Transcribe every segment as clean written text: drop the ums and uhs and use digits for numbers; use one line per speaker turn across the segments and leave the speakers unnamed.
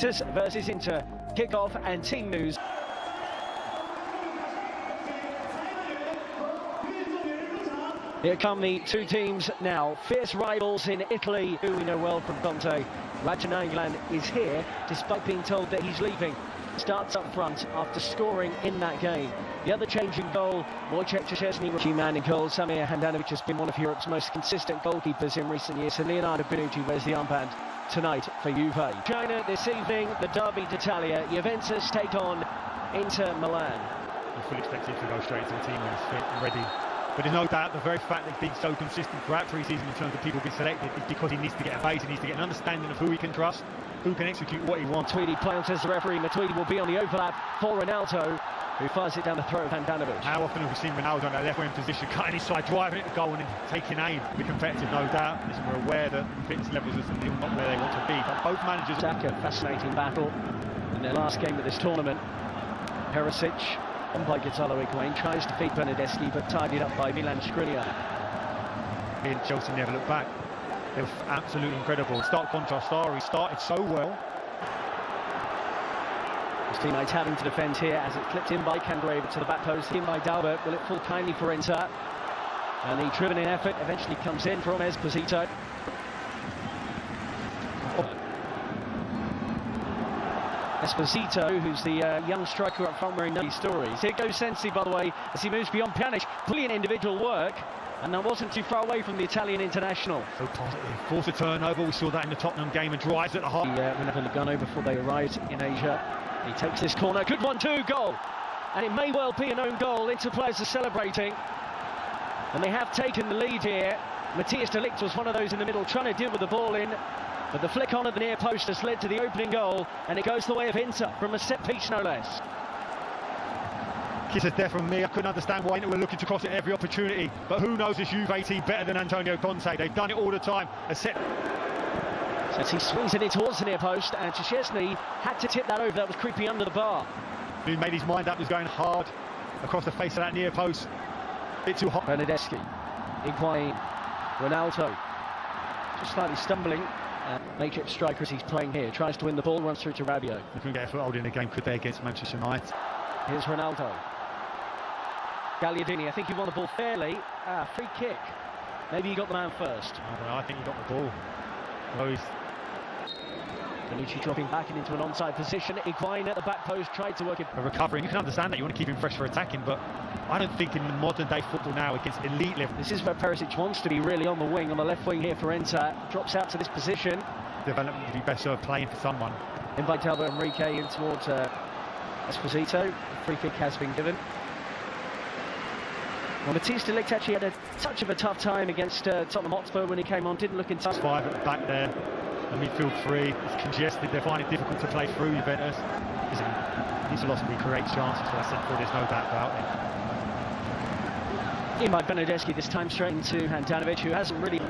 Juventus versus Inter. Kick-off and team news. Here come the two teams now, fierce rivals in Italy, who we know well from Conte. Rajananglan is here, despite being told that he's leaving. Starts up front after scoring in that game. The other changing goal, Wojciech Szczesny, G-man in goal. Samir Handanovic has been one of Europe's most consistent goalkeepers in recent years. And Leonardo Bonucci wears the armband tonight for Juve. China this evening, the Derby d'Italia. Juventus take on Inter Milan.
You fully expect him to go straight into the team when he's fit and ready. But there's no doubt the very fact that he's been so consistent throughout pre-season in terms of people being selected is because he needs to get a base, he needs to get an understanding of who he can trust, who can execute what he wants.
Tweedy pounces the referee. Matuidi will be on the overlap for Ronaldo, who fires it down the throat of Handanovic.
How often have we seen Ronaldo in that left wing position, cutting inside, driving it to goal and taking aim? Be competitive, no doubt. Listen, we're aware that fitness levels are still not where they want to be, but both managers...
Saka, fascinating battle in their last game of this tournament. Perisic, on by Gonzalo Higuain, tries to feed Bernardeschi, but tidied up by Milan Skriniar.
He and Chelsea never looked back. They were absolutely incredible. Stark contrast, Sarri started so well.
His teammates having to defend here as it clipped in by Candreva to the back post, in by Dalbert. Will it fall kindly for Inter? And the driven in effort eventually comes in from Esposito. Esposito, who's the young striker up front wearing these stories. Here goes Sensi, by the way, as he moves beyond Pjanic. Brilliant individual work, and that wasn't too far away from the Italian international.
So positive. Force a turnover, we saw that in the Tottenham game, and drives at the heart.
Renato Lugano before they arrived in Asia. He takes this corner, good 1-2 goal. And it may well be an own goal. Inter players are celebrating. And they have taken the lead here. Matthias de Ligt was one of those in the middle, trying to deal with the ball in. But the flick on at the near post has led to the opening goal, and it goes the way of Inter from a set piece, no less.
Kiss of death from me. I couldn't understand why Inter were looking to cross at every opportunity. But who knows this Juve team better than Antonio Conte? They've done it all the time. A set.
As he swings it in towards the near post, and Szczesny had to tip that over. That was creeping under the bar.
He made his mind up, was going hard across the face of that near post. Bit too hot.
Bernardeschi, Higuain, Ronaldo, just slightly stumbling. Makeshift striker as he's playing here, tries to win the ball, runs through to Rabiot.
They couldn't get a foothold in the game, could they, against Manchester United?
Here's Ronaldo. Gagliardini, I think he won the ball fairly. Free kick. Maybe he got the man first.
I don't know, I think he got the ball.
Bonucci dropping back and into an onside position. Higuain at the back post tried to work it.
Recovering, you can understand that, you want to keep him fresh for attacking, but I don't think in the modern day football now against elite level.
This is where Perisic wants to be, really on the wing, on the left wing here for Inter. Drops out to this position.
Development to be better served playing for someone.
In by Talbot Enrique in towards Esposito. The free kick has been given. Well, Matthias de Ligt actually had a touch of a tough time against Tottenham Hotspur when he came on, didn't look in touch.
5 at the back there, the midfield 3, it's congested, they find it difficult to play through Juventus. He's a loss and he creates chances, so I said before, there's no doubt about it.
In by Bernardeschi, this time straight into Handanovic, who hasn't really...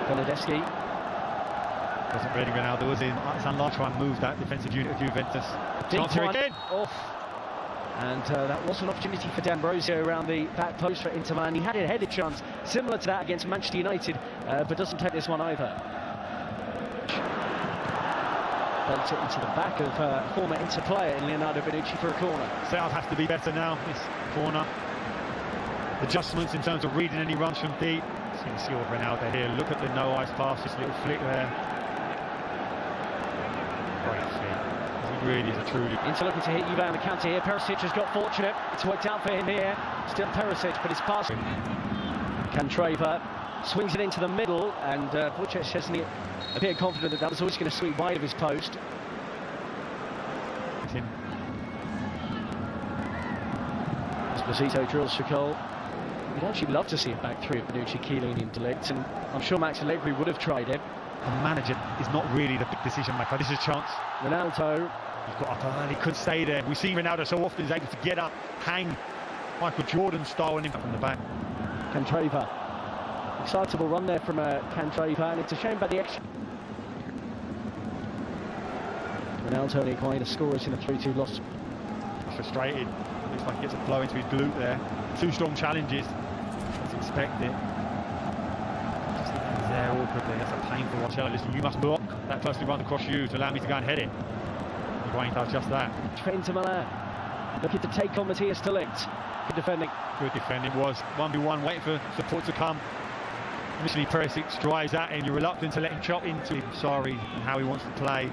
Bernardeschi.
Wasn't ready, Ronaldo was in. It's unlikely to try and move that defensive unit of Juventus.
Chance here again. Off. And that was an opportunity for D'Ambrosio around the back post for Inter Milan. He had a headed chance similar to that against Manchester United, but doesn't take this one either. Bumped it into the back of former Inter player in Leonardo Bonucci for a corner.
Setup has to be better now, this corner. Adjustments in terms of reading any runs from deep. So you can see what Ronaldo here. Look at the no eyes pass, this little flick there. Great feet. He really is a truly...
Inter looking to hit Juve on the counter here. Perisic has got fortunate. It's worked out for him here. Still Perisic, but it's passing. Candreva swings it into the middle, and Wojciech Szczesny appeared confident that was always going to sweep wide of his post. Esposito drills for goal. We'd actually love to see it back through at Bonucci, Chiellini and de Ligt, and I'm sure Max Allegri would have tried it.
The manager is not really the big decision maker. This is a chance.
Ronaldo.
He's got up early, couldn't stay there. We've seen Ronaldo so often, he's able to get up, hang, Michael Jordan style and him from the back.
Candreva. Excitable run there from Candreva, and it's a shame about the extra. Ronaldo and Higuain, the scorers in a 3-2 loss.
Frustrated. Looks like he gets a blow into his glute there. 2 strong challenges. As expected. Just there. there awkwardly. That's a painful one. Listen, you must block that person who runs across you to allow me to go and head it. Higuain does just that.
Inter Milan looking to take on Matthias de Ligt. Good defending.
Good defending. Was 1v1, waiting for support to come. Initially Perisic drives at him. You're reluctant to let him chop into him. Sorry, how he wants to play.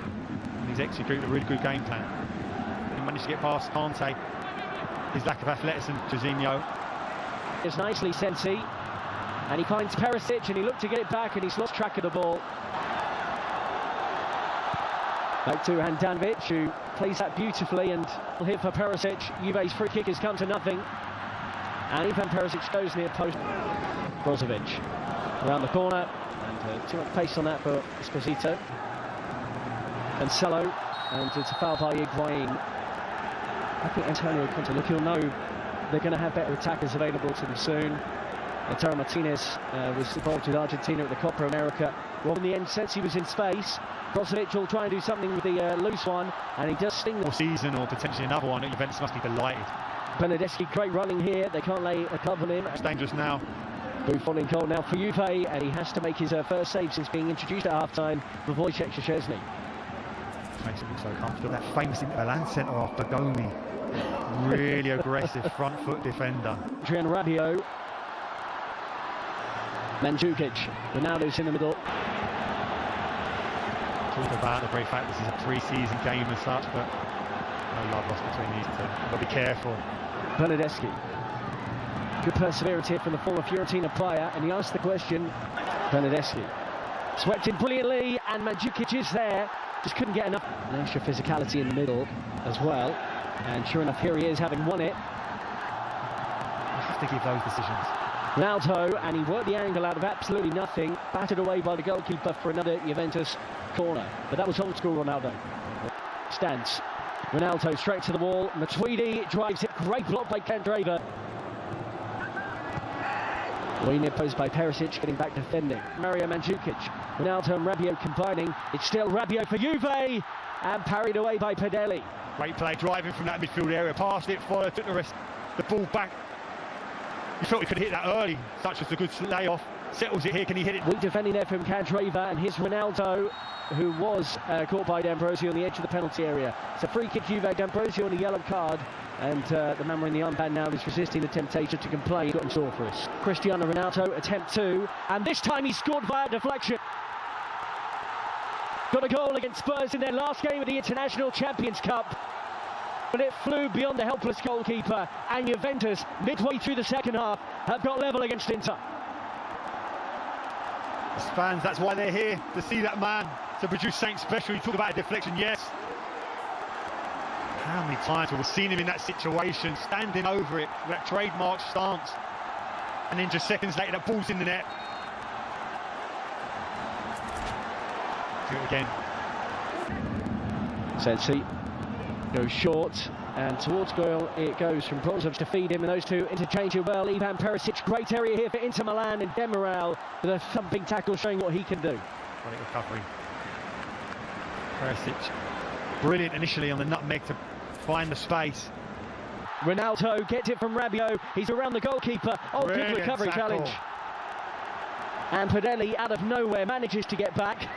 And he's executed a really good game plan. He managed to get past Kante. His lack of athleticism, Jorginho.
It's nicely Sensi. And he finds Perisic and he looked to get it back and he's lost track of the ball. Back to Handanovic, who plays that beautifully, and will hit for Perisic. Juve's free kick has come to nothing. And Ivan Perisic goes near post. Brozovic around the corner, and too much pace on that for Esposito. And Cello, and it's a foul by Higuain. I think Antonio Conte, look, he'll know they're going to have better attackers available to them soon. Lautaro Martinez was involved with Argentina at the Copa America. Well, in the end, since he was in space, Brozovic will try and do something with the loose one, and he does sting
Or season, or potentially another one. Juventus must be delighted.
Bernardeschi, great running here. They can't lay a glove on him.
It's dangerous now.
Buffon in goal now for Juve, and he has to make his first save since being introduced at half-time for Wojciech Szczesny.
Makes it look so comfortable. That famous Inter Milan centre-off, Bergomi. Really aggressive front foot defender.
Adrian Rabiot. Mandzukic. Ronaldo's in the middle.
Talk about the very fact this is a pre-season game as such, but no love lost between these two. But be careful.
Bernardeschi. Good perseverance here from the former Fiorentina player, and he asked the question. Bernardeschi. Swept in brilliantly, and Mandzukic is there. Just couldn't get enough. An extra physicality in the middle as well. And sure enough, here he is, having won it.
You have to give those decisions.
Ronaldo, and he worked the angle out of absolutely nothing. Battered away by the goalkeeper for another Juventus corner. But that was old school Ronaldo. Stands. Ronaldo straight to the wall. Matuidi drives it. Great block by Candreva. Way near post by Perisic, getting back defending. Mario Mandzukic. Ronaldo and Rabiot combining. It's still Rabiot for Juve, and parried away by Pederli.
Great play, driving from that midfield area, passed it, followed, took the ball back. You felt he could hit that early, such as a good layoff. Settles it here, can he hit it?
Weak defending there from Candreva, and here's Ronaldo, who was caught by D'Ambrosio on the edge of the penalty area. It's a free kick, Juve. D'Ambrosio on a yellow card, and the man wearing the armband now is resisting the temptation to complain. He's got in store for us. Cristiano Ronaldo, attempt 2, and this time he scored via deflection. Got a goal against Spurs in their last game of the International Champions Cup. But it flew beyond the helpless goalkeeper, and Juventus, midway through the second half, have got level against Inter.
As fans, that's why they're here, to see that man, to produce something special. You talk about a deflection, yes. How many times have we seen him in that situation, standing over it, with that trademark stance, and then just seconds later, that ball's in the net. Do it again.
Sensi goes short, and towards goal it goes from Brozovic to feed him, and those two interchange it well. Ivan Perisic, great area here for Inter Milan, and Demiral with a thumping tackle showing what he can do.
Great recovery. Perisic, brilliant initially on the nutmeg to find the space.
Ronaldo gets it from Rabiot, he's around the goalkeeper. Oh,
Brilliant
good recovery
tackle.
challenge. And Pederli out of nowhere manages to get back,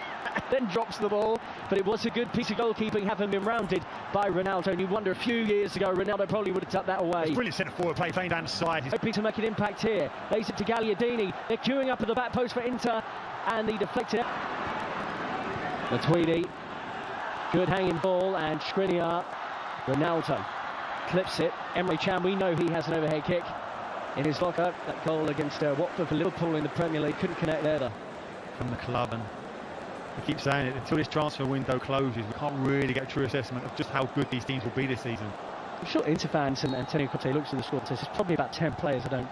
then drops the ball, but it was a good piece of goalkeeping, having been rounded by Ronaldo. And you wonder, a few years ago, Ronaldo probably would have tucked that away.
It's brilliant centre-forward play, playing down the side.
Hoping to make an impact here. Lays it to Gagliardini. They're queuing up at the back post for Inter, and he deflected it. Matuidi, good hanging ball, and Skriniar. Ronaldo clips it. Emre Can, we know he has an overhead kick in his locker. That goal against Watford for Liverpool in the Premier League couldn't connect there though.
From the club, and I keep saying it, until this transfer window closes, we can't really get a true assessment of just how good these teams will be this season.
I'm sure Inter fans and Antonio Conte looks at the squad and says there's probably about 10 players I don't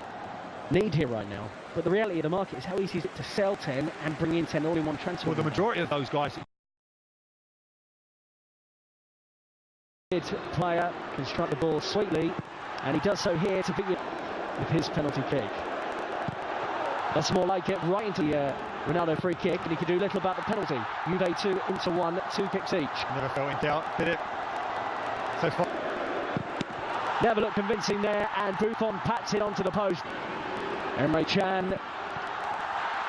need here right now. But the reality of the market is how easy is it to sell 10 and bring in 10 all in one transfer.
Well, the majority of those guys...
Player can strike the ball sweetly, and he does so here to beat it with his penalty kick. That's more like it, right into the Ronaldo free kick, and he can do little about the penalty. Juve 2, Inter 1, 2 kicks each.
Never felt in doubt, did it? So far.
Never looked convincing there, and Buffon pats it onto the post. Emre Can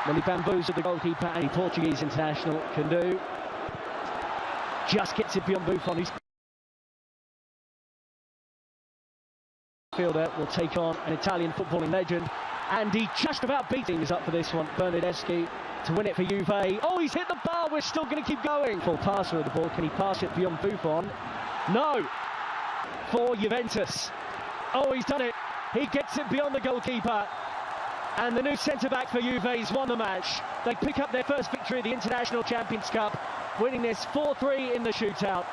Well, he bamboozled the goalkeeper, and the Portuguese international can do. Just gets it beyond Buffon, who's fielder will take on an Italian footballing legend, and he just about beating is up for this one. Bernardeschi to win it for Juve. Oh, he's hit the bar. We're still going to keep going. Full passer of the ball. Can he pass it beyond Buffon? No. For Juventus. Oh, he's done it. He gets it beyond the goalkeeper. And the new centre-back for Juve's won the match. They pick up their first victory at the International Champions Cup, winning this 4-3 in the shootout.